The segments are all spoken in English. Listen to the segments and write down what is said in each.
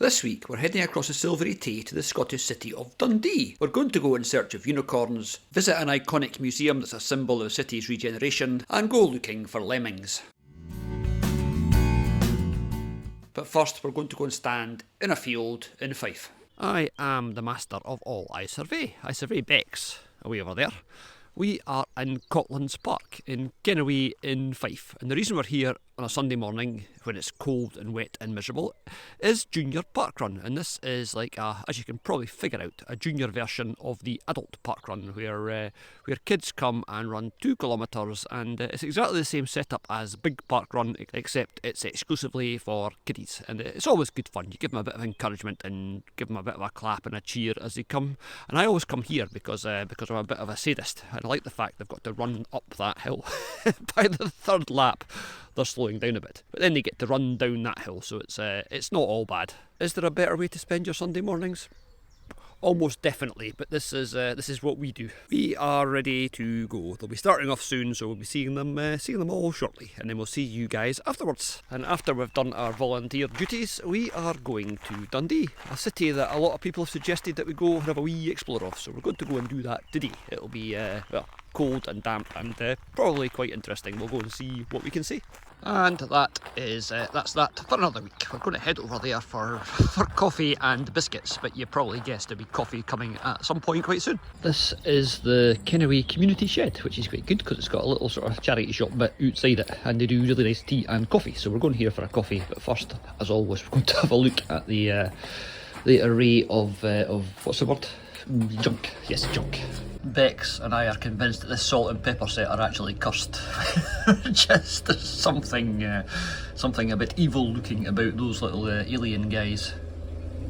This week we're heading across the Silvery Tay to the Scottish city of Dundee. We're going to go in search of unicorns, visit an iconic museum that's a symbol of the city's regeneration, and go looking for lemmings. But first we're going to go and stand in a field in Fife. I am the master of all I survey. I survey becks away over there. We are in Cotlands Park in Kennaway in Fife, and the reason we're here on a Sunday morning when it's cold and wet and miserable is Junior Park Run, and this is like as you can probably figure out, a junior version of the adult park run where kids come and run 2 kilometres, and it's exactly the same setup as Big Park Run, except it's exclusively for kiddies, and it's always good fun. You give them a bit of encouragement and give them a bit of a clap and a cheer as they come, and I always come here because I'm a bit of a sadist, and I like the fact they've got to run up that hill. By the third lap they're slowing down a bit, but then they get to run down that hill, so it's not all bad. Is there a better way to spend your Sunday mornings? Almost definitely, but this is what we do. We are ready to go. They'll be starting off soon, so we'll be seeing them all shortly, and then we'll see you guys afterwards. And after we've done our volunteer duties, we are going to Dundee, a city that a lot of people have suggested that we go and have a wee explore of, so we're going to go and do that today. It'll be cold and damp and probably quite interesting. We'll go and see what we can see. And that's that for another week. We're going to head over there for coffee and biscuits, but you probably guessed there'll be coffee coming at some point quite soon. This is the Kennaway Community Shed, which is quite good because it's got a little sort of charity shop bit outside it, and they do really nice tea and coffee, so we're going here for a coffee. But first, as always, we're going to have a look at the array of what's the word? Junk. Yes, junk. Bex and I are convinced that this salt and pepper set are actually cursed. Just there's something a bit evil looking about those little alien guys.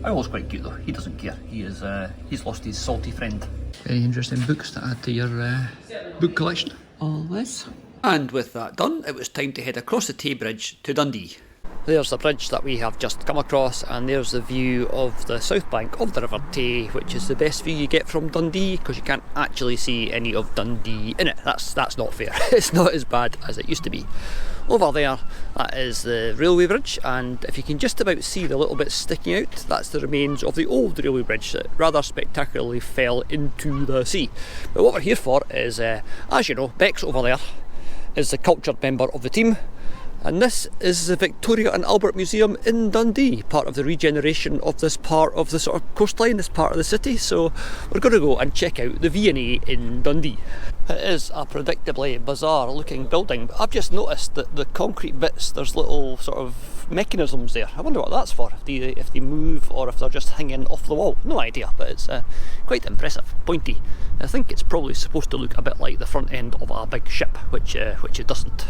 Owl's quite cute though. He doesn't care. He's lost his salty friend. Very interesting books to add to your book collection. Always. And with that done, it was time to head across the Tay Bridge to Dundee. There's the bridge that we have just come across, and there's the view of the south bank of the River Tay, which is the best view you get from Dundee because you can't actually see any of Dundee in it. That's not fair. It's not as bad as it used to be. Over there, that is the railway bridge, and if you can just about see the little bit sticking out, that's the remains of the old railway bridge that rather spectacularly fell into the sea. But what we're here for is, as you know, Bex over there is the cultured member of the team. And this is the Victoria and Albert Museum in Dundee, part of the regeneration of this part of the sort of coastline, this part of the city. So we're going to go and check out the V&A in Dundee. It is a predictably bizarre looking building, but I've just noticed that the concrete bits, there's little sort of mechanisms there. I wonder what that's for, if they move or if they're just hanging off the wall. No idea, but it's quite impressive, pointy. I think it's probably supposed to look a bit like the front end of a big ship, which it doesn't.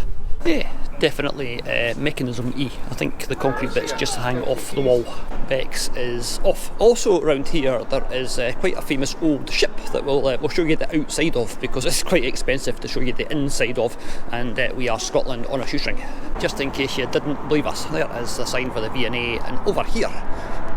Yeah, definitely mechanism E. I think the concrete bits just hang off the wall. Bex is off. Also around here there is quite a famous old ship that we'll show you the outside of because it's quite expensive to show you the inside of, and we are Scotland on a shoestring. Just in case you didn't believe us, there is the sign for the V&A, and over here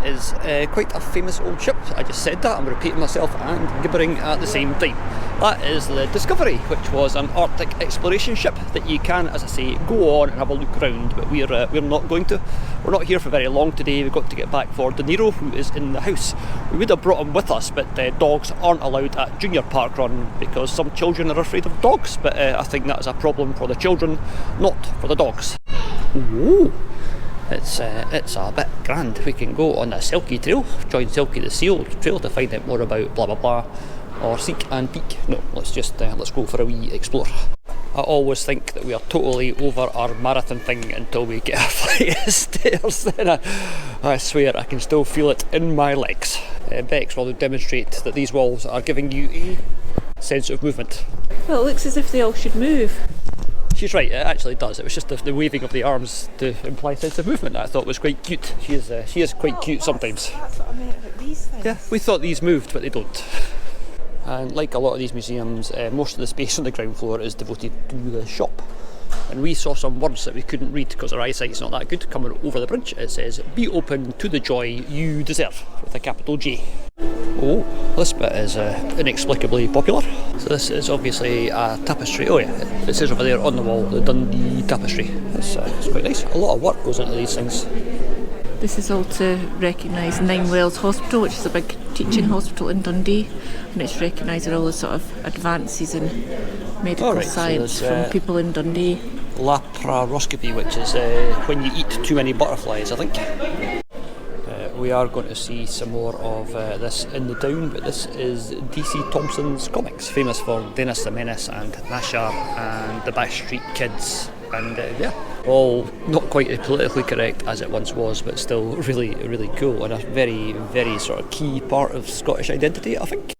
is quite a famous old ship. I just said that, I'm repeating myself and gibbering at the same time. That is the Discovery, which was an Arctic exploration ship that you can, as I say, go on and have a look around, but we're not going to. We're not here for very long today. We've got to get back for De Niro, who is in the house. We would have brought him with us, but dogs aren't allowed at Junior Park Run because some children are afraid of dogs, but I think that is a problem for the children, not for the dogs. Ooh. It's a bit grand. We can go on the Selkie Trail, join Selkie the Seal Trail to find out more about blah blah blah, or seek and peek. No, let's go for a wee explore. I always think that we are totally over our marathon thing until we get a flight of stairs. Then I swear I can still feel it in my legs. Bex will demonstrate that these walls are giving you a sense of movement. Well, it looks as if they all should move. She's right, it actually does. It was just the waving of the arms to imply sense of movement that I thought was quite cute. She is quite cute sometimes. That's what I meant about these things. Yeah, we thought these moved, but they don't. And like a lot of these museums, most of the space on the ground floor is devoted to the shop. And we saw some words that we couldn't read because our eyesight's not that good coming over the bridge. It says, "Be open to the joy you deserve," with a capital J. Oh, this bit is inexplicably popular. So this is obviously a tapestry. Oh yeah, it says over there on the wall, the Dundee tapestry. It's quite nice. A lot of work goes into these things. This is all to recognise Nine Wells Hospital, which is a big teaching hospital in Dundee, and it's recognising all the sort of advances in medical science from people in Dundee. Laparoscopy, which is when you eat too many butterflies, I think. We are going to see some more of this in the town, but this is DC Thompson's comics, famous for Dennis the Menace and Nashar and the Backstreet Kids, and all not quite as politically correct as it once was, but still really, really cool and a very, very sort of key part of Scottish identity, I think.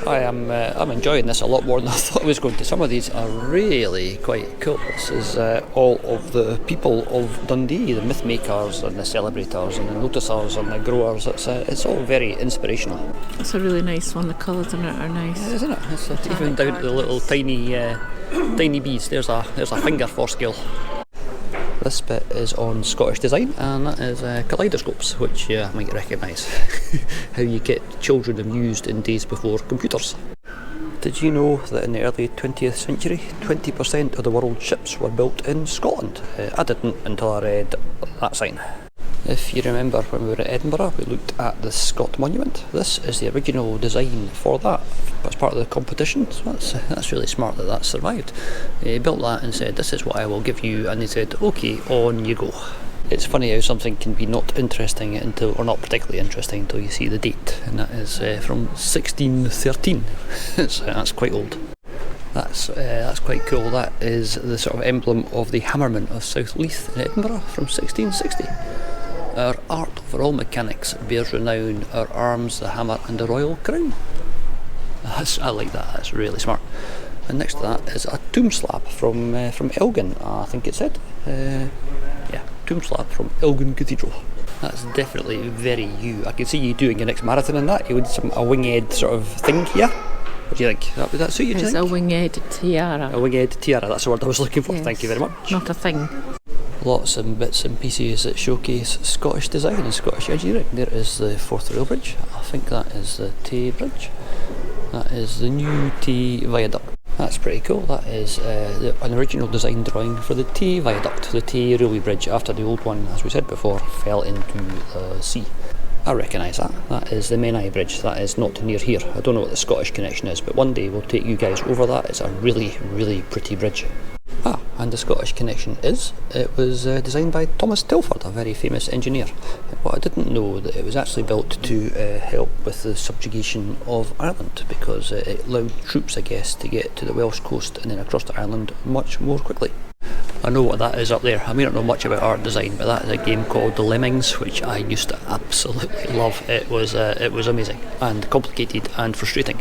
I'm enjoying this a lot more than I thought I was going to. Some of these are really quite cool. This is all of the people of Dundee, the myth makers and the celebrators and the noticers and the growers. It's all very inspirational. It's a really nice one. The colours in it are nice, isn't it? It's even down to the little tiny bees. There's a finger for scale. This bit is on Scottish design, and that is kaleidoscopes, which you might recognise. How you get children amused in days before computers. Did you know that in the early 20th century, 20% of the world's ships were built in Scotland? I didn't until I read that sign. If you remember when we were at Edinburgh, we looked at the Scott Monument. This is the original design for that as part of the competition, so that's really smart that survived. He built that and said, this is what I will give you, and they said, okay, on you go. It's funny how something can be not interesting until, or not particularly interesting until you see the date, and that is from 1613. That's quite old. That's quite cool. That is the sort of emblem of the Hammerman of South Leith in Edinburgh from 1660. Our art for all mechanics bears renown, our arms, the hammer and the royal crown. I like that, that's really smart. And next to that is a tomb slab from Elgin, I think it said. Tomb slab from Elgin Cathedral. That's definitely very you. I can see you doing your next marathon in that. You would a winged sort of thing here. What do you think? Would that suit you? It's a winged tiara. A winged tiara, that's the word I was looking for. Yes. Thank you very much. Not a thing. Lots of bits and pieces that showcase Scottish design and Scottish engineering. There is the Forth Rail Bridge. I think that is the Tay Bridge. That is the new Tay Viaduct. That's pretty cool. That is an original design drawing for the Tay Viaduct, the Tay Railway Bridge, after the old one, as we said before, fell into the sea. I recognise that. That is the Menai Bridge. That is not near here. I don't know what the Scottish connection is, but one day we'll take you guys over that. It's a really, really pretty bridge. And the Scottish connection is, it was designed by Thomas Telford, a very famous engineer. But I didn't know that it was actually built to help with the subjugation of Ireland, because it allowed troops, I guess, to get to the Welsh coast and then across to Ireland much more quickly. I know what that is up there. I may not know much about art design, but that is a game called the Lemmings, which I used to absolutely love. It was amazing and complicated and frustrating.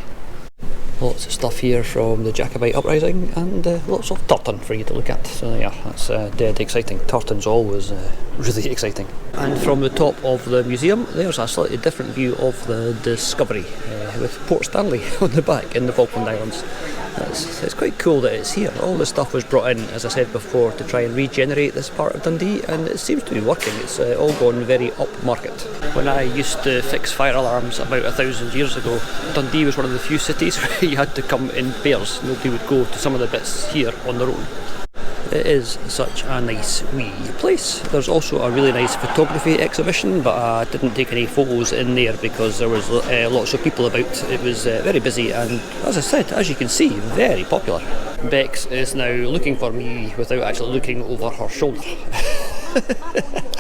Lots of stuff here from the Jacobite uprising, and lots of tartan for you to look at. So yeah, that's dead exciting. Tartan's always really exciting. And from the top of the museum, there's a slightly different view of the Discovery, with Port Stanley on the back in the Falkland Islands. It's quite cool that it's here. All this stuff was brought in, as I said before, to try and regenerate this part of Dundee, and it seems to be working. It's all gone very upmarket. When I used to fix fire alarms about 1,000 years ago, Dundee was one of the few cities where you had to come in pairs. Nobody would go to some of the bits here on their own. It is such a nice wee place. There's also a really nice photography exhibition, but I didn't take any photos in there because there was lots of people about. It was very busy, and as I said, as you can see, very popular. Bex is now looking for me without actually looking over her shoulder.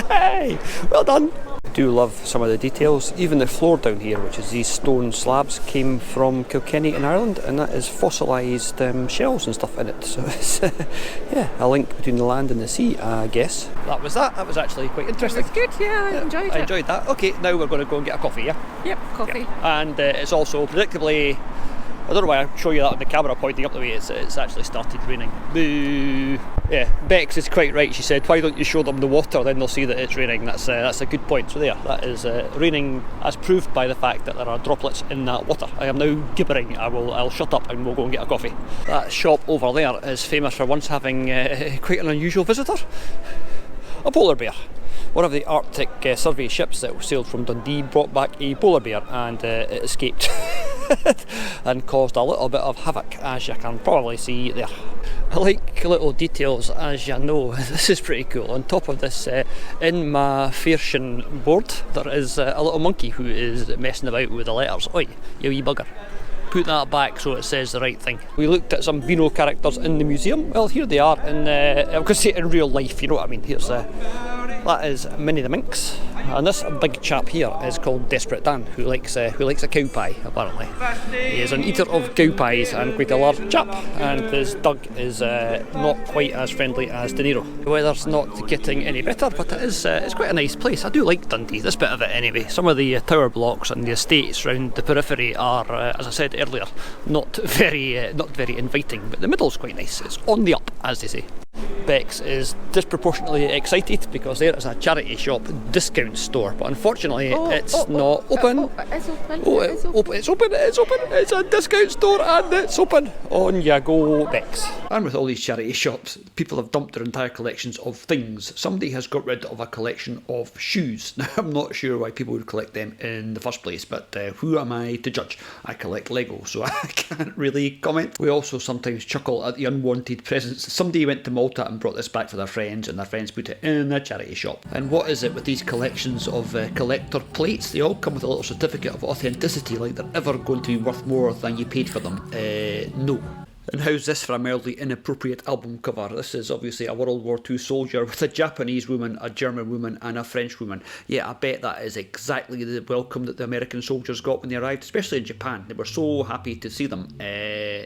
Hey, well done! I do love some of the details. Even the floor down here, which is these stone slabs, came from Kilkenny in Ireland, and that is fossilised shells and stuff in it. So it's a link between the land and the sea, I guess. That was actually quite interesting. It was good, yeah, I enjoyed it. I enjoyed that. Okay, now we're going to go and get a coffee, yeah? Yep, coffee. Yeah. And it's also predictably, I don't know why I show you that on the camera pointing up the way, it's actually started raining. Boo! Yeah, Bex is quite right. She said, why don't you show them the water, then they'll see that it's raining. That's a good point. So there, that is raining as proved by the fact that there are droplets in that water. I am now gibbering. I'll shut up and we'll go and get a coffee. That shop over there is famous for once having quite an unusual visitor. A polar bear. One of the Arctic survey ships that sailed from Dundee brought back a polar bear, and it escaped. and caused a little bit of havoc, as you can probably see there. I like little details, as you know. This is pretty cool. On top of this, in my Fairshire board, there is a little monkey who is messing about with the letters. Oi, you wee bugger. Put that back so it says the right thing. We looked at some Beano characters in the museum. Well, here they are I'm going to say in real life, you know what I mean. Here's that is Minnie the Minx, and this big chap here is called Desperate Dan, who likes a cow pie, apparently. He is an eater of cow pies and quite a large chap, and his dog is not quite as friendly as De Niro. The weather's not getting any better, but it's quite a nice place. I do like Dundee, this bit of it anyway. Some of the tower blocks and the estates around the periphery are, as I said earlier, not very inviting, but the middle's quite nice. It's on the up, as they say. Bex is disproportionately excited because there is a charity shop discount store, but unfortunately it's not open. It's open. It's open. It's a discount store and it's open. On you go, Bex. And with all these charity shops, people have dumped their entire collections of things. Somebody has got rid of a collection of shoes. Now, I'm not sure why people would collect them in the first place, but who am I to judge? I collect Lego, so I can't really comment. We also sometimes chuckle at the unwanted presents. Somebody went to Malta and brought this back for their friends, and their friends put it in a charity shop. And what is it with these collections of collector plates? They all come with a little certificate of authenticity, like they're ever going to be worth more than you paid for them. No. And how's this for a mildly inappropriate album cover? This is obviously a World War II soldier with a Japanese woman, a German woman and a French woman. Yeah, I bet that is exactly the welcome that the American soldiers got when they arrived, especially in Japan. They were so happy to see them.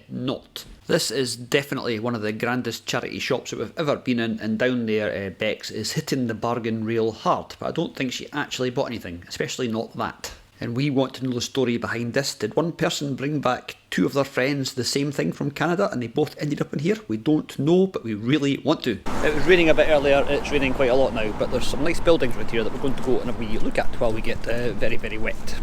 Not. This is definitely one of the grandest charity shops that we've ever been in, and down there Bex is hitting the bargain rail hard, but I don't think she actually bought anything, especially not that. And we want to know the story behind this. Did one person bring back two of their friends the same thing from Canada and they both ended up in here? We don't know, but we really want to. It was raining a bit earlier, it's raining quite a lot now, but there's some nice buildings right here that we're going to go and have a wee look at while we get very, very wet.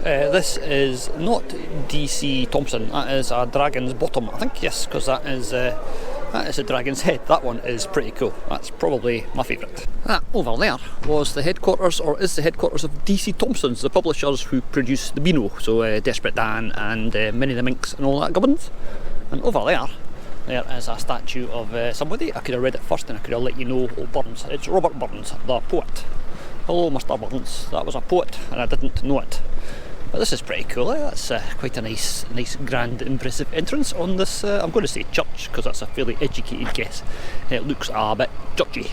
This is not DC Thompson, that is a dragon's bottom, I think, yes, because that is a dragon's head. That one is pretty cool. That's probably my favourite. That over there was the headquarters, or is the headquarters of DC Thompson's, the publishers who produce the Beano, so Desperate Dan and Minnie the Minx and all that gubbins. And over there is a statue of somebody. I could have read it first and I could have let you know. Burns. It's Robert Burns, the poet. Hello, Mr. Burns. That was a poet and I didn't know it. But this is pretty cool. That's quite a nice, grand, impressive entrance on this. I'm going to say church because that's a fairly educated guess. It looks a bit churchy.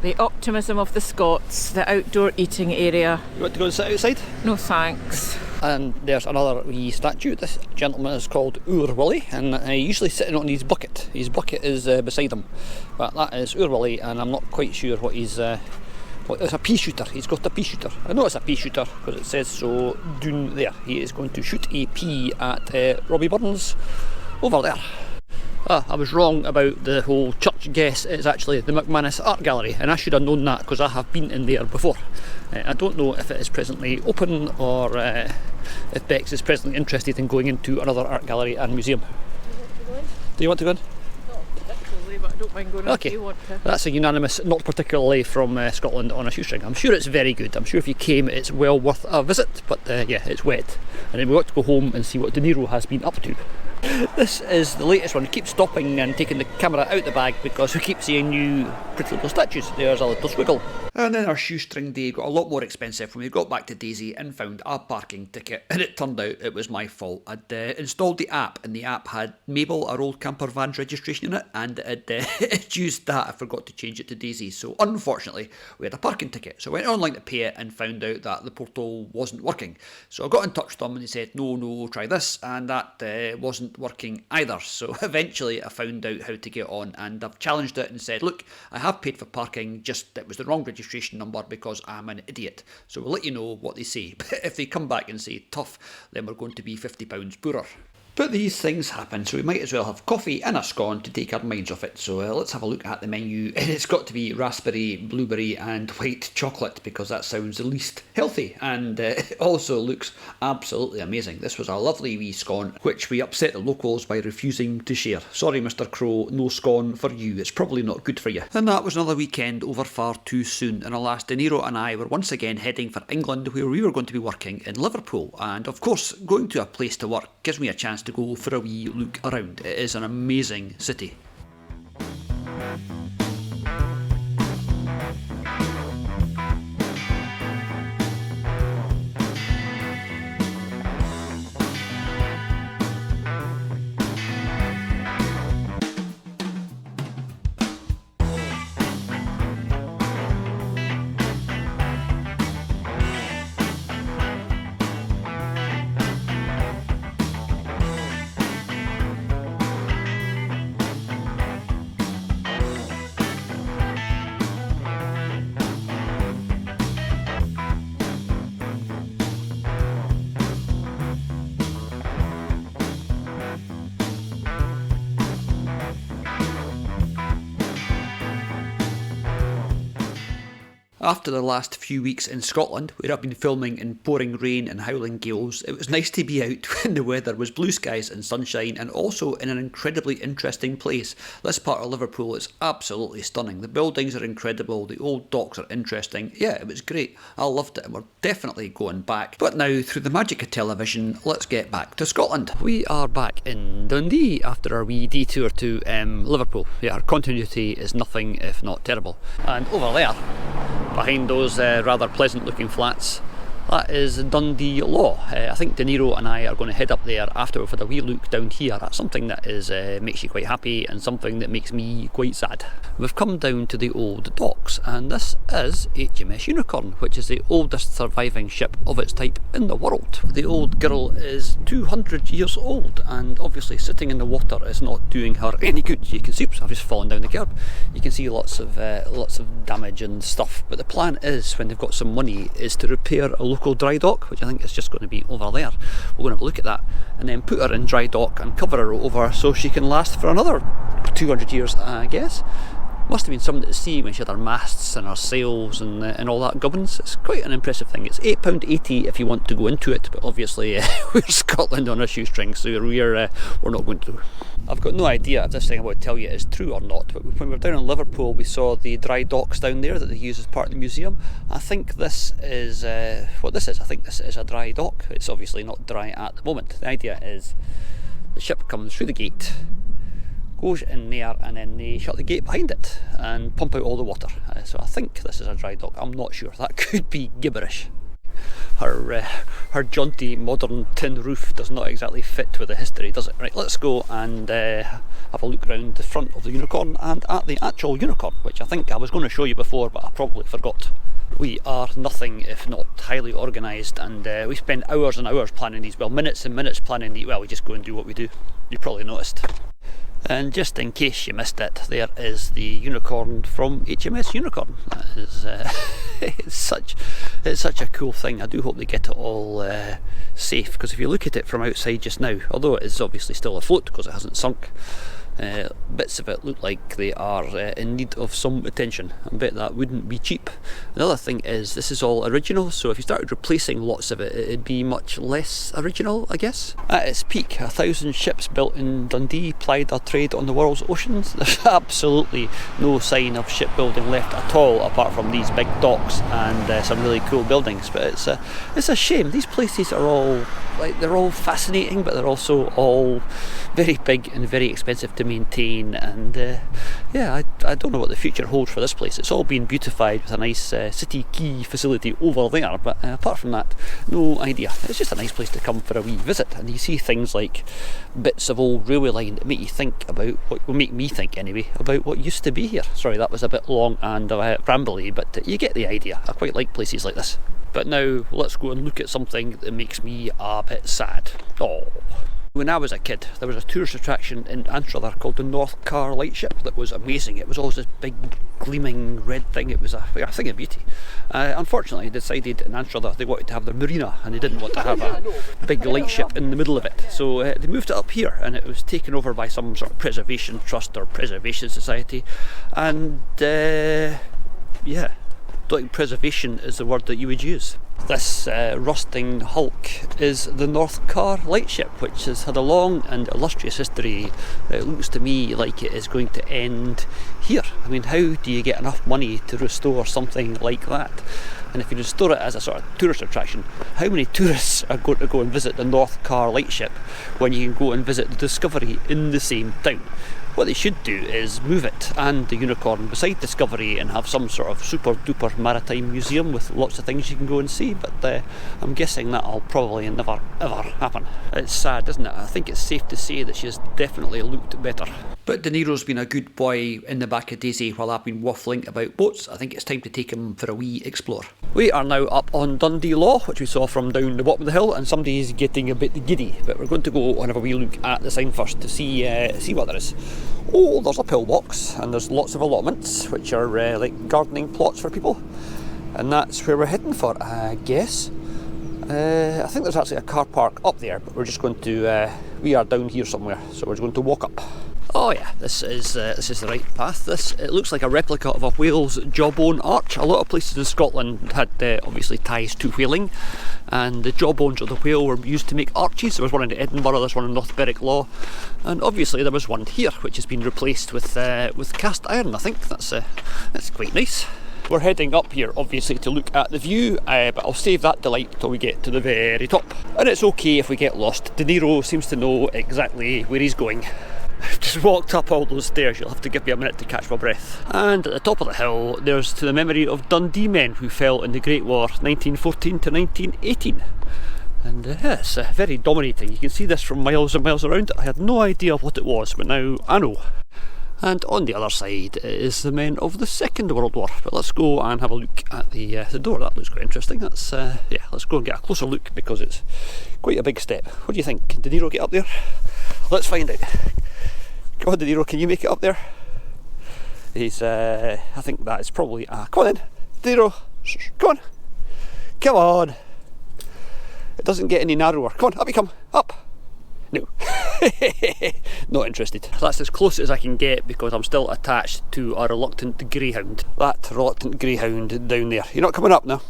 The optimism of the Scots, the outdoor eating area. You want to go and sit outside? No thanks. And there's another wee statue. This gentleman is called Ur Willie, and he's usually sitting on his bucket. His bucket is beside him, but that is Ur Willie, and I'm not quite sure what he's. It's a pea shooter. He's got a pea shooter. I know it's a pea shooter because it says so down there. He is going to shoot a pea at Robbie Burns over there. I was wrong about the whole church guess. It's actually the McManus Art Gallery, and I should have known that because I have been in there before. I don't know if it is presently open or if Bex is presently interested in going into another art gallery and museum. Do you want to go in? But I don't mind going if you want to. That's a unanimous not particularly from Scotland on a shoestring. I'm sure it's very good. I'm sure if you came it's well worth a visit, but yeah, it's wet. And then we got to go home and see what De Niro has been up to. This is the latest one. We keep stopping and taking the camera out the bag because we keep seeing new pretty little statues. There's a little squiggle. And then our shoestring day got a lot more expensive when we got back to Daisy and found a parking ticket, and it turned out it was my fault. I'd installed the app, and the app had Mabel, our old camper van's registration in it, and it used that. I forgot to change it to Daisy, so unfortunately we had a parking ticket. So I went online to pay it and found out that the portal wasn't working. So I got in touch with them and they said no, try this, and that wasn't working either. So eventually I found out how to get on, and I've challenged it and said, look, I have paid for parking, just it was the wrong registration number because I'm an idiot. So we'll let you know what they say. But if they come back and say tough, then we're going to be £50 poorer. But these things happen, so we might as well have coffee and a scone to take our minds off it. So let's have a look at the menu. It's got to be raspberry, blueberry and white chocolate, because that sounds the least healthy, and it also looks absolutely amazing. This was a lovely wee scone, which we upset the locals by refusing to share. Sorry Mr Crow, no scone for you, it's probably not good for you. And that was another weekend over far too soon, and alas, De Niro and I were once again heading for England, where we were going to be working in Liverpool. And of course, going to a place to work gives me a chance to go for a wee look around. It is an amazing city. After the last few weeks in Scotland, where I've been filming in pouring rain and howling gales, it was nice to be out when the weather was blue skies and sunshine, and also in an incredibly interesting place. This part of Liverpool is absolutely stunning. The buildings are incredible, the old docks are interesting. Yeah, it was great. I loved it, and we're definitely going back. But now, through the magic of television, let's get back to Scotland. We are back in Dundee after our wee detour to Liverpool. Yeah, our continuity is nothing if not terrible. And over there, behind those rather pleasant looking flats, that is Dundee Law. I think De Niro and I are going to head up there after we've had a wee look down here at something that is makes you quite happy and something that makes me quite sad. We've come down to the old docks, and this is HMS Unicorn, which is the oldest surviving ship of its type in the world. The old girl is 200 years old, and obviously sitting in the water is not doing her any good. You can see, oops, I've just fallen down the curb. You can see lots of damage and stuff, but the plan is, when they've got some money, is to repair a local dry dock, which I think is just going to be over there. We're going to have a look at that and then put her in dry dock and cover her over so she can last for another 200 years, I guess. Must have been something to see when she had her masts and her sails and all that gubbins. It's quite an impressive thing. It's £8.80 if you want to go into it, but obviously we're Scotland on a shoestring, so we're not going to. I've got no idea if this thing I'm about to tell you is true or not, but when we were down in Liverpool we saw the dry docks down there that they use as part of the museum. I think this is what this is. I think this is a dry dock. It's obviously not dry at the moment. The idea is the ship comes through the gate, goes in there, and then they shut the gate behind it and pump out all the water. So I think this is a dry dock. I'm not sure. That could be gibberish. Her jaunty modern tin roof does not exactly fit with the history, does it? Right, let's go and have a look around the front of the Unicorn and at the actual Unicorn, which I think I was going to show you before, but I probably forgot. We are nothing if not highly organised, and we spend hours and hours planning these, well, minutes and minutes planning these. Well, we just go and do what we do. You probably noticed. And just in case you missed it, there is the Unicorn from HMS Unicorn. That is, it's such a cool thing. I do hope they get it all safe, because if you look at it from outside just now, although it is obviously still afloat because it hasn't sunk, bits of it look like they are in need of some attention. I bet that wouldn't be cheap. Another thing is, this is all original, so if you started replacing lots of it, it'd be much less original, I guess. At its peak, 1,000 ships built in Dundee plied their trade on the world's oceans. There's absolutely no sign of shipbuilding left at all, apart from these big docks and some really cool buildings. But it's a shame. These places are all, like, they're all fascinating, but they're also all very big and very expensive to maintain, and yeah, I don't know what the future holds for this place. It's all been beautified with a nice city key facility over there, but apart from that, no idea. It's just a nice place to come for a wee visit, and you see things like bits of old railway line that make you think about what will make me think anyway about what used to be here. Sorry, that was a bit long and rambly, but you get the idea. I quite like places like this. But now let's go and look at something that makes me a bit sad. Oh. When I was a kid, there was a tourist attraction in Anstruther called the North Car Lightship that was amazing. It was always this big gleaming red thing. It was a thing of beauty. Unfortunately, they decided in Anstruther they wanted to have their marina and they didn't want to have a big lightship in the middle of it. So they moved it up here, and it was taken over by some sort of preservation trust or preservation society. And yeah, I don't think preservation is the word that you would use. This rusting hulk is the North Car Lightship, which has had a long and illustrious history. It looks to me like it is going to end here. I mean, how do you get enough money to restore something like that? And if you restore it as a sort of tourist attraction, how many tourists are going to go and visit the North Car Lightship when you can go and visit the Discovery in the same town? What they should do is move it and the Unicorn beside Discovery and have some sort of super duper maritime museum with lots of things you can go and see, but I'm guessing that'll probably never ever happen. It's sad, isn't it? I think it's safe to say that she's definitely looked better. But De Niro's been a good boy in the back of Daisy while I've been waffling about boats. I think it's time to take him for a wee explore. We are now up on Dundee Law, which we saw from down the bottom of the hill, and somebody's getting a bit giddy, but we're going to go and have a wee look at the sign first to see what there is. Oh, there's a pillbox, and there's lots of allotments, which are like gardening plots for people, and that's where we're heading for, I guess. I think there's actually a car park up there, but we're just going to, we are down here somewhere, so we're just going to walk up. Oh yeah, this is the right path. It looks like a replica of a whale's jawbone arch. A lot of places in Scotland had obviously ties to whaling, and the jawbones of the whale were used to make arches. There was one in Edinburgh, there's one in North Berwick Law, and obviously there was one here which has been replaced with cast iron. I think that's quite nice. We're heading up here obviously to look at the view, but I'll save that delight till we get to the very top. And it's okay if we get lost. De Niro seems to know exactly where he's going. I've just walked up all those stairs, you'll have to give me a minute to catch my breath. And at the top of the hill, there's to the memory of Dundee men who fell in the Great War 1914 to 1918. And it's very dominating. You can see this from miles and miles around. I had no idea what it was, but now I know. And on the other side is the men of the Second World War. But let's go and have a look at the door. That looks quite interesting. That's yeah, let's go and get a closer look because it's quite a big step. What do you think? Can De Niro get up there? Let's find out. Come on, De Niro, can you make it up there? He's, I think that is probably, come on then, De Niro, come on, come on. It doesn't get any narrower. Come on, up you come, up. No, not interested. That's as close as I can get because I'm still attached to a reluctant greyhound. That reluctant greyhound down there. You're not coming up now?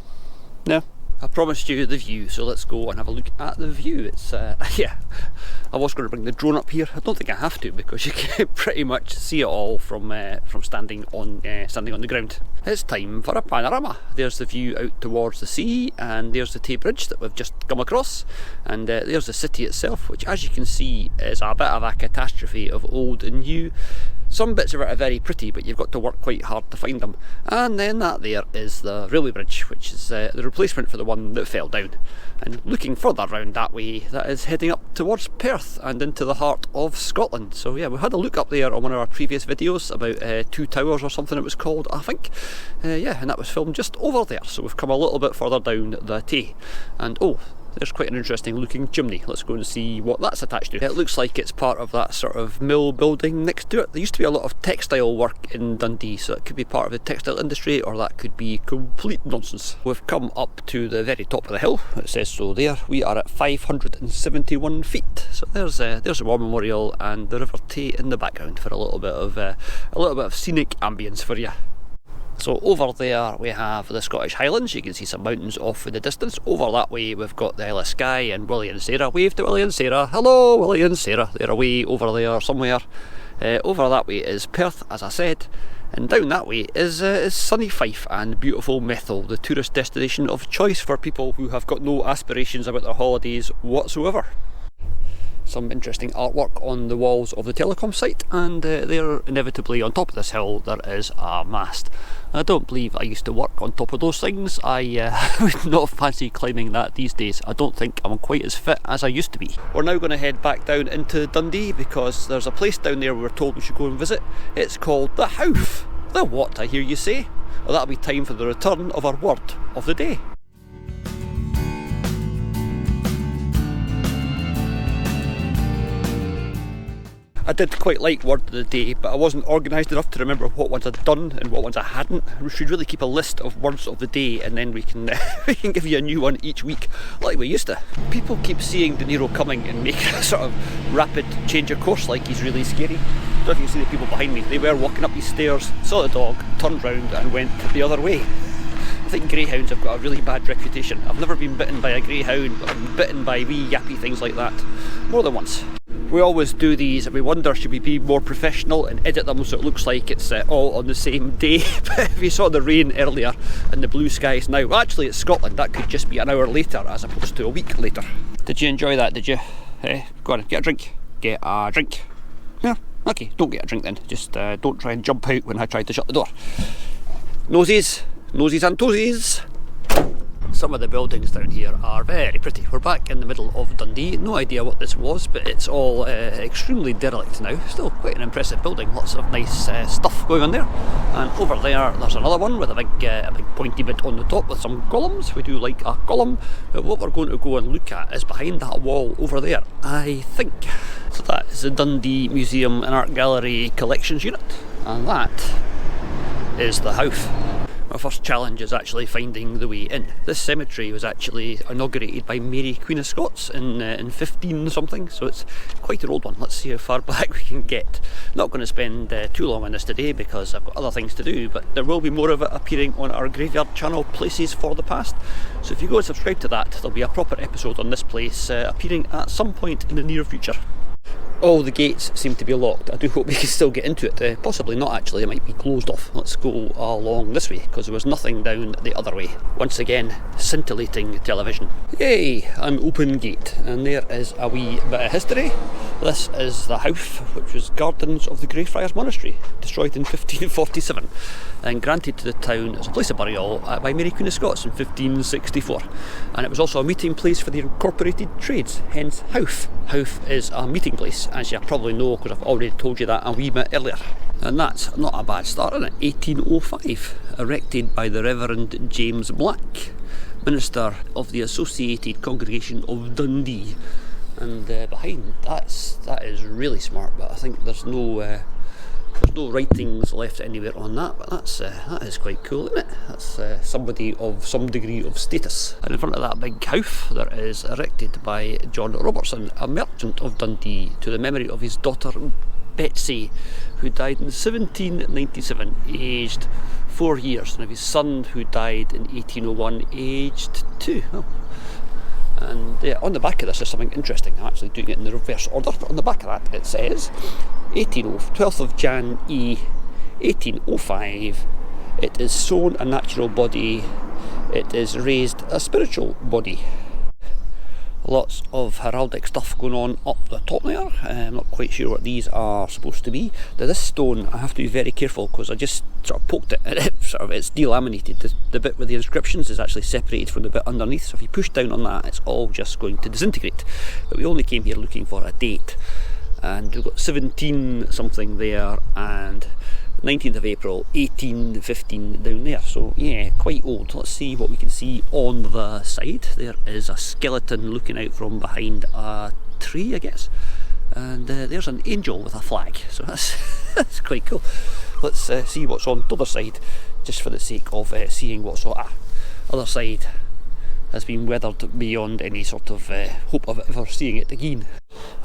No? I promised you the view, so let's go and have a look at the view. It's, yeah, I was going to bring the drone up here. I don't think I have to because you can pretty much see it all from standing on the ground. It's time for a panorama. There's the view out towards the sea, and there's the Tay Bridge that we've just come across, and there's the city itself, which as you can see is a bit of a catastrophe of old and new. Some bits of it are very pretty, but you've got to work quite hard to find them. And then that there is the railway bridge, which is the replacement for the one that fell down. And looking further round that way, that is heading up towards Perth and into the heart of Scotland. So yeah, we had a look up there on one of our previous videos about Two Towers or something it was called, I think. Yeah, and that was filmed just over there. So we've come a little bit further down the Tay. And oh, there's quite an interesting looking chimney. Let's go and see what that's attached to. It looks like it's part of that sort of mill building next to it. There used to be a lot of textile work in Dundee, so it could be part of the textile industry or that could be complete nonsense. We've come up to the very top of the hill. It says so there. We are at 571 feet. So there's a war memorial and the River Tay in the background for a little bit of scenic ambience for you. So over there we have the Scottish Highlands. You can see some mountains off in the distance. Over that way we've got the Isle of Skye and Willie and Sarah. Wave to Willie and Sarah. Hello Willie and Sarah. They're away over there somewhere. Over that way is Perth, as I said. And down that way is sunny Fife and beautiful Methil, the tourist destination of choice for people who have got no aspirations about their holidays whatsoever. Some interesting artwork on the walls of the telecom site, and there inevitably on top of this hill there is a mast. I don't believe I used to work on top of those things. I would not fancy climbing that these days. I don't think I'm quite as fit as I used to be. We're now going to head back down into Dundee because there's a place down there we're told we should go and visit. It's called the Howff. The what, I hear you say? Well, that'll be time for the return of our word of the day. I did quite like Word of the Day, but I wasn't organised enough to remember what ones I'd done and what ones I hadn't. We should really keep a list of words of the day, and then we can we can give you a new one each week, like we used to. People keep seeing De Niro coming and make a sort of rapid change of course, like he's really scary. I don't know if you can see the people behind me. They were walking up these stairs, saw the dog, turned round and went the other way. I think greyhounds have got a really bad reputation. I've never been bitten by a greyhound, but I've been bitten by wee yappy things like that more than once. We always do these and we wonder, should we be more professional and edit them so it looks like it's all on the same day. But if you saw the rain earlier and the blue skies now, well, actually it's Scotland, that could just be an hour later as opposed to a week later. Did you enjoy that, did you? Go on, get a drink. Get a drink. Yeah, okay, don't get a drink then. Just don't try and jump out when I tried to shut the door. Nosies. Nosies and toesies. Some of the buildings down here are very pretty. We're back in the middle of Dundee. No idea what this was, but it's all extremely derelict now. Still quite an impressive building. Lots of nice stuff going on there. And over there's another one with a big pointy bit on the top with some columns. We do like a column. But what we're going to go and look at is behind that wall over there, I think. So that is the Dundee Museum and Art Gallery Collections Unit. And that is the Howff. My first challenge is actually finding the way in. This cemetery was actually inaugurated by Mary Queen of Scots in 15 something, so it's quite an old one. Let's see how far back we can get. Not going to spend too long on this today because I've got other things to do, but there will be more of it appearing on our graveyard channel, Places for the Past. So if you go and subscribe to that, there'll be a proper episode on this place appearing at some point in the near future. All the gates seem to be locked. I do hope we can still get into it. Possibly not actually, it might be closed off. Let's go along this way because there was nothing down the other way. Once again, scintillating television. Yay, an open gate. And there is a wee bit of history. This is the Howff, which was Gardens of the Greyfriars Monastery, destroyed in 1547 and granted to the town as a place of burial by Mary Queen of Scots in 1564. And it was also a meeting place for the incorporated trades, hence Howff. Howff is a meeting place, as you probably know because I've already told you that a wee bit earlier. And that's not a bad start, is it? 1805, erected by the Reverend James Black, minister of the Associated Congregation of Dundee. And behind that is really smart, but I think there's no writings left anywhere on that, but that is quite cool, isn't it? That's somebody of some degree of status. And in front of that big Howff there is erected by John Robertson, a merchant of Dundee, to the memory of his daughter Betsy, who died in 1797, aged 4 years, and of his son who died in 1801, aged 2. Oh. And yeah, on the back of this is something interesting. I'm actually doing it in the reverse order, but on the back of that it says 12th of Jan E 1805, it is sown a natural body, it is raised a spiritual body. Lots of heraldic stuff going on up the top there. I'm not quite sure what these are supposed to be. Now this stone, I have to be very careful because I just sort of poked it and it's delaminated. The bit with the inscriptions is actually separated from the bit underneath, so if you push down on that it's all just going to disintegrate. But we only came here looking for a date, and we've got 17 something there and 19th of April 1815 down there, so yeah, quite old. Let's see what we can see on the side. There is a skeleton looking out from behind a tree, I guess, and there's an angel with a flag, so that's quite cool. Let's see what's on the other side, just for the sake of seeing what's on other side. Has been weathered beyond any sort of hope of ever seeing it again.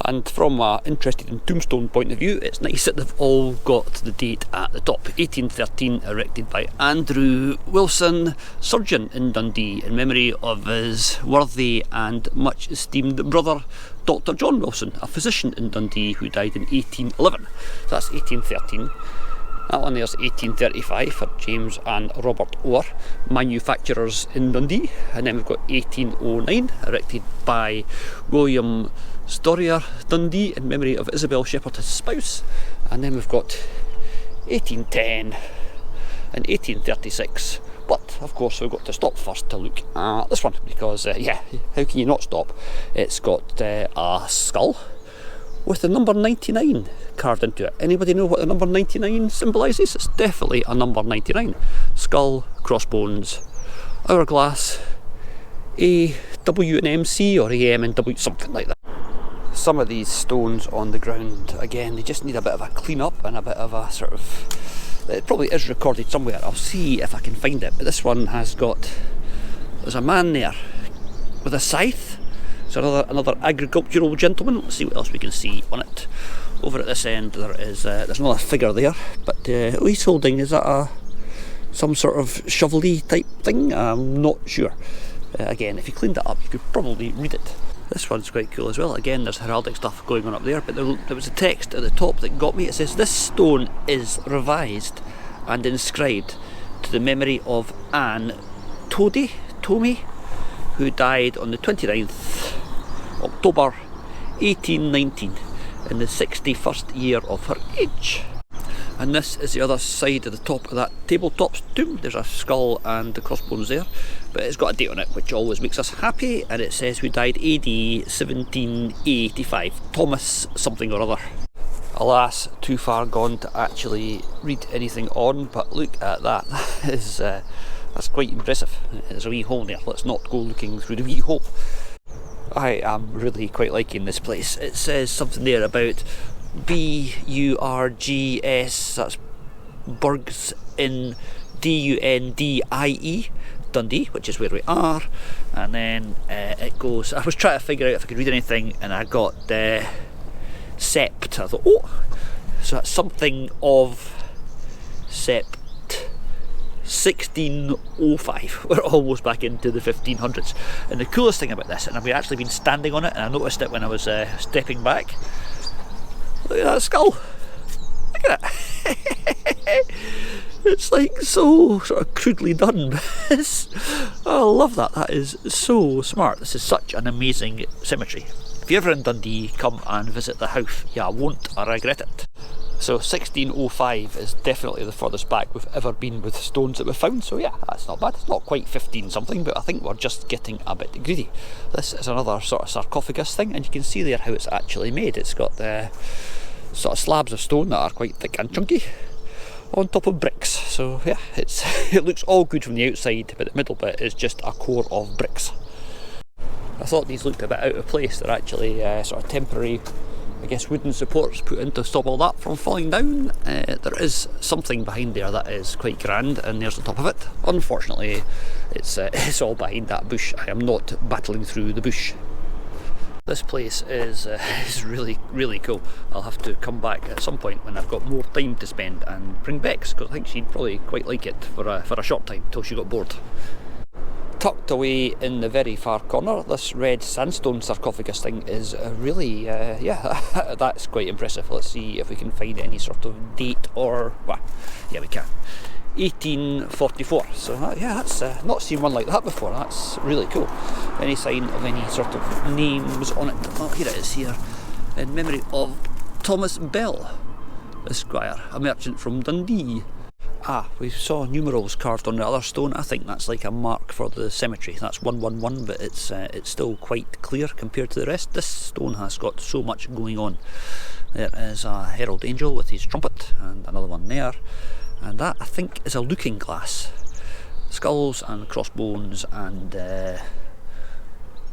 And from an interested in tombstone point of view, it's nice that they've all got the date at the top. 1813, erected by Andrew Wilson, surgeon in Dundee, in memory of his worthy and much esteemed brother, Dr. John Wilson, a physician in Dundee who died in 1811. So that's 1813. That one there's 1835 for James and Robert Orr, manufacturers in Dundee. And then we've got 1809, erected by William Storier, Dundee, in memory of Isabel Shepherd, his spouse. And then we've got 1810 and 1836. But of course we've got to stop first to look at this one, because yeah, how can you not stop? It's got a skull with the number 99 carved into it. Anybody know what the number 99 symbolises? It's definitely a number 99. Skull, crossbones, hourglass, A, W and MC, or AM and W, something like that. some of these stones on the ground, again, they just need a bit of a clean up and a bit of a sort of, it probably is recorded somewhere, I'll see if I can find it, but this one has got, there's a man there with a scythe, so another agricultural gentleman. Let's see what else we can see on it. Over at this end there is, there's another figure there, but what he's holding, is that some sort of shovel-y type thing? I'm not sure. Again, if you cleaned it up you could probably read it. This one's quite cool as well. Again, there's heraldic stuff going on up there, but there was a text at the top that got me. It says, "This stone is revised and inscribed to the memory of Anne Tomey, who died on the 29th October 1819 in the 61st year of her age." And this is the other side of the top of that tabletop tomb. There's a skull and the crossbones there, but it's got a date on it, which always makes us happy, and it says who died AD 1785, Thomas something or other. Alas, too far gone to actually read anything on, but look at that. That is, that's quite impressive. There's a wee hole there. Let's not go looking through the wee hole. I am really quite liking this place. It says something there about BURGS, that's Burgs in DUNDIE, Dundee, which is where we are, and then it goes, I was trying to figure out if I could read anything, and I got Sept. I thought, oh, so that's something of Sept 1605. We're almost back into the 1500s, and the coolest thing about this, and I've actually been standing on it, and I noticed it when I was stepping back. Look at that skull. Look at it. It's like so sort of crudely done. I love that. That is so smart. This is such an amazing cemetery. If you're ever in Dundee, come and visit the Howff. You won't regret it. So 1605 is definitely the furthest back we've ever been with stones that we've found, so yeah, that's not bad. It's not quite 15 something, but I think we're just getting a bit greedy. This is another sort of sarcophagus thing, and you can see there how it's actually made. It's got the sort of slabs of stone that are quite thick and chunky on top of bricks, so yeah, it looks all good from the outside, but the middle bit is just a core of bricks. I thought these looked a bit out of place. They're actually sort of temporary, I guess, wooden supports put in to stop all that from falling down. There is something behind there that is quite grand, and there's the top of it. Unfortunately, it's all behind that bush. I am not battling through the bush. This place is really, really cool. I'll have to come back at some point when I've got more time to spend and bring Bex, because I think she'd probably quite like it for a short time till she got bored. Tucked away in the very far corner, this red sandstone sarcophagus thing is really, yeah, that's quite impressive. Let's see if we can find any sort of date or, well, yeah, we can. 1844, so yeah, that's not seen one like that before. That's really cool. Any sign of any sort of names on it? Oh, here it is here. In memory of Thomas Bell, Esquire, a merchant from Dundee. Ah, we saw numerals carved on the other stone. I think that's like a mark for the cemetery. That's 111, but it's still quite clear compared to the rest. This stone has got so much going on. There is a herald angel with his trumpet, and another one there. And that, I think, is a looking glass. Skulls and crossbones and a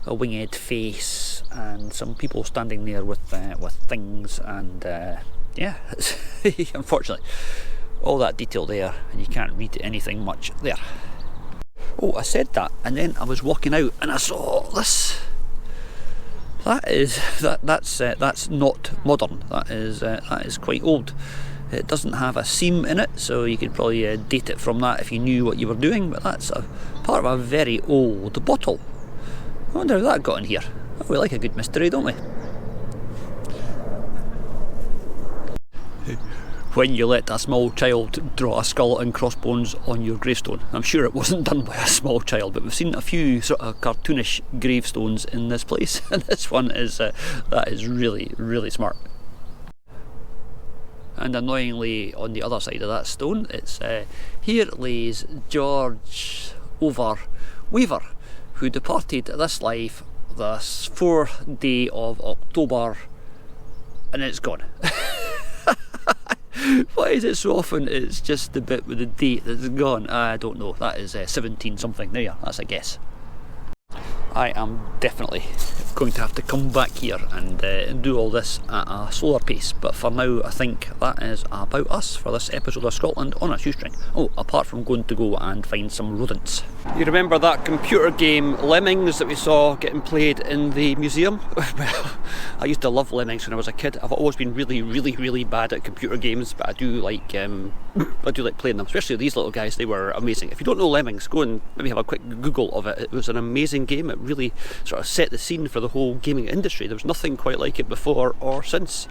winged face, and some people standing there with things, and yeah, unfortunately, all that detail there, and you can't read anything much there. Oh, I said that, and then I was walking out and I saw this. That's not modern. That is quite old. It doesn't have a seam in it, so you could probably date it from that if you knew what you were doing, but that's a part of a very old bottle. I wonder how that got in here. Oh, we like a good mystery, don't we? When you let a small child draw a skull and crossbones on your gravestone. I'm sure it wasn't done by a small child, but we've seen a few sort of cartoonish gravestones in this place, and this one is that is really, really smart. And annoyingly, on the other side of that stone, it's here lays George Weaver, who departed this life the 4th day of October, and it's gone. Why is it so often it's just the bit with the date that's gone? I don't know. That is 17 something. There you are, that's a guess. I am definitely going to have to come back here and do all this at a slower pace, but for now I think that is about us for this episode of Scotland on a shoestring. Oh, apart from going to go and find some rodents. You remember that computer game Lemmings that we saw getting played in the museum? Well, I used to love Lemmings when I was a kid. I've always been really bad at computer games, but I do like playing them, especially these little guys. They were amazing. If you don't know Lemmings, go and maybe have a quick Google of it. It was an amazing game. It really sort of set the scene for the whole gaming industry. There was nothing quite like it before or since.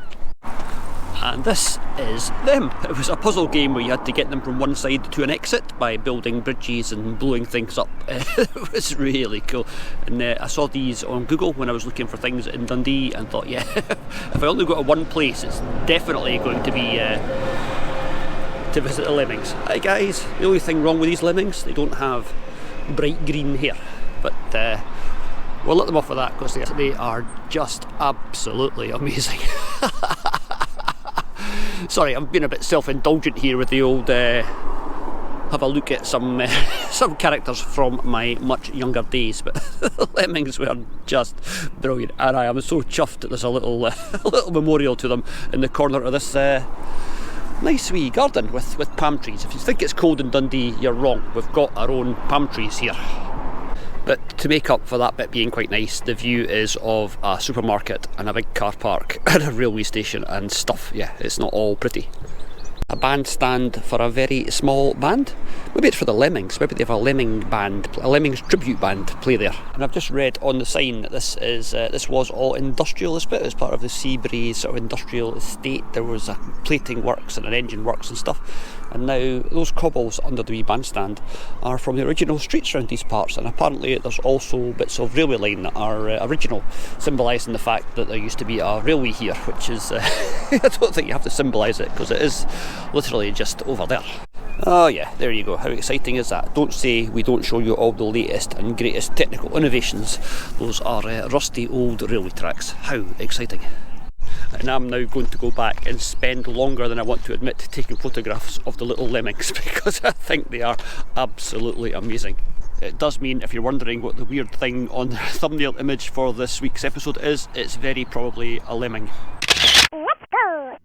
And this is them. It was a puzzle game where you had to get them from one side to an exit by building bridges and blowing things up. It was really cool. And I saw these on Google when I was looking for things in Dundee and thought, yeah, if I only go to one place, it's definitely going to be to visit the Lemmings. Hi guys, the only thing wrong with these Lemmings, they don't have bright green hair. But we'll let them off with that because they are just absolutely amazing. Sorry, I'm being a bit self-indulgent here with the old have a look at some characters from my much younger days, but the Lemmings were just brilliant, and I am so chuffed that there's a little memorial to them in the corner of this nice wee garden with palm trees. If you think it's cold in Dundee, you're wrong. We've got our own palm trees here. But to make up for that bit being quite nice, the view is of a supermarket and a big car park and a railway station and stuff. Yeah, it's not all pretty. A bandstand for a very small band. Maybe it's for the Lemmings. Maybe they have a Lemmings tribute band play there. And I've just read on the sign that this was all industrial. This bit is part of the Seabreeze sort of industrial estate. There was a plating works and an engine works and stuff. And now those cobbles under the wee bandstand are from the original streets around these parts. And apparently there's also bits of railway line that are original, symbolising the fact that there used to be a railway here, which is I don't think you have to symbolise it because it is literally just over there. Oh yeah, there you go. How exciting is that? Don't say we don't show you all the latest and greatest technical innovations. Those are rusty old railway tracks. How exciting. And I'm now going to go back and spend longer than I want to admit taking photographs of the little Lemmings because I think they are absolutely amazing. It does mean, if you're wondering what the weird thing on the thumbnail image for this week's episode is, it's very probably a lemming. Let's go!